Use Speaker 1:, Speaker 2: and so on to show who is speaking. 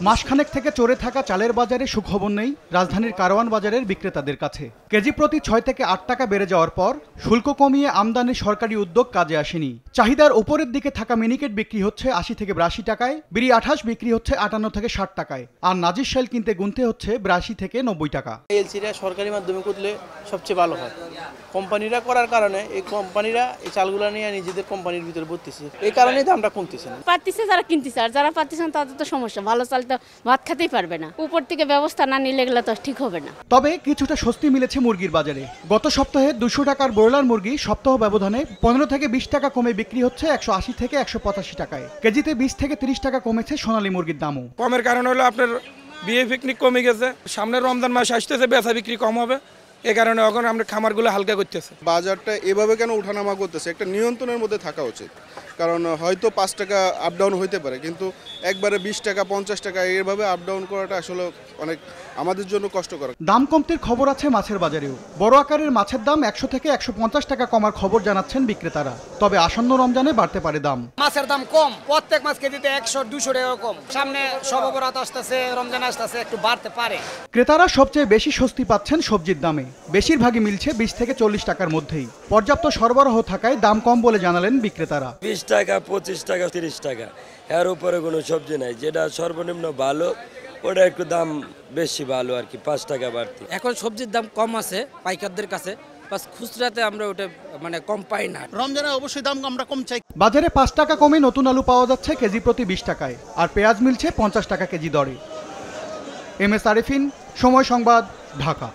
Speaker 1: মাসখানেক থেকে চড়ে থাকা চালের বাজারে সুখবর নেই রাজধানীর কারওয়ান বাজারের বিক্রেতাদের কাছে। কেজি প্রতি ৬ থেকে ৮ টাকা বেড়ে যাওয়ার পর শুল্ক কমিয়ে আমদানির সরকারি উদ্যোগ কাজে আসেনি। চাহিদার উপরের দিকে থাকা মিনিকেট বিক্রি হচ্ছে ৮০ থেকে ৮২ টাকায়, বিড়ি ২৮ বিক্রি হচ্ছে ৫৮ থেকে ৬০ টাকায়, আর নাজির শাইল কিনতে গুনতে হচ্ছে ৮২ থেকে ৯০ টাকা।
Speaker 2: এলসিটা সরকারি মাধ্যমে করলে সবচেয়ে ভালো হয়। কোম্পানিরা করার কারণে এই কোম্পানিরা এই চালগুলো নিয়ে নিজেদের কোম্পানির ভিতরে ভরতেছে, এই কারণেই দামটা কমতেছে না।
Speaker 3: পারতেছে যারা কিনতেছে, আর যারা পারতেছে না তাদের তো সমস্যা। ভালো চাল তো ভাত খেতেই পারবে না, উপর থেকে ব্যবস্থা না নিলে এগুলো তো ঠিক হবে না।
Speaker 1: তবে কিছুটা স্বস্তি মিলেছে মুরগির বাজারে। গত সপ্তাহে ২০০ টাকার ব্রয়লার মুরগি সপ্তাহ ব্যবধানে ১৫ থেকে ২০ টাকা কমে বিক্রি হচ্ছে ১৮০ থেকে ১৮৫ টাকায়। কেজিতে ২০ থেকে ৩০ টাকা কমেছে সোনালী মুরগির দামও।
Speaker 4: কমের কারণ হলো আপনার বিয়ে পিকনিক কমে গেছে, সামনে রমজান মাস আসতেছে, বেচা বিক্রি কম হবে, এই কারণে এখন আমরা খামারগুলো হালকা করতেছে।
Speaker 5: বাজারটা এভাবে কেন ওঠানামা করতেছে, একটা নিয়ন্ত্রণের মধ্যে থাকা উচিত। কারণ হয়তো ৫ টাকা আপ ডাউন হইতে পারে, কিন্তু একবারে ২০ টাকা ৫০ টাকা এভাবে আপ ডাউন করাটা আসলে অনেক আমাদের জন্য কষ্টকর।
Speaker 1: দাম কমতির খবর আছে মাছের বাজারেও। বড় আকারের মাছের দাম ১০০ থেকে ১৫০ টাকা কমার খবর জানাচ্ছেন বিক্রেতারা। তবে আসন্ন রমজানে বাড়তে পারে দাম।
Speaker 6: মাছের দাম কম, প্রত্যেক মাছ কেজিতে ১০০-২০০ টাকা কম। সামনে শবে বরাত আসতেছে, রমজান আসতেছে, একটু বাড়তে পারে।
Speaker 1: ক্রেতারা সবচেয়ে বেশি স্বস্তি পাচ্ছেন সবজির দামে। বেশিরভাগই মিলছে ২০ থেকে ৪০ টাকার মধ্যেই। পর্যাপ্ত সরবরাহ থাকায় দাম কম বলে জানালেন বিক্রেতারা।
Speaker 7: ২০ টাকা, ২৫ টাকা, ৩০ টাকা, এর উপরে কোনো সবজি নাই। যেটা সর্বনিম্ন ভালো ওটা একটু দাম বেশি ভালো আর কি, ৫ টাকা বাড়তি।
Speaker 8: এখন সবজির দাম কম আছে পাইকারদের কাছে, বাস খুচরাতে আমরা ওটা কম পাই না।
Speaker 2: রমজানে অবশ্যই দাম আমরা কম চাই।
Speaker 1: বাজারে ৫ টাকা কমে নতুন আলু পাওয়া যাচ্ছে কেজি প্রতি ২০ টাকায়, আর পেঁয়াজ মিলছে ৫০ টাকা কেজি দরে। এম এস আরিফিন, সময় সংবাদ, ঢাকা।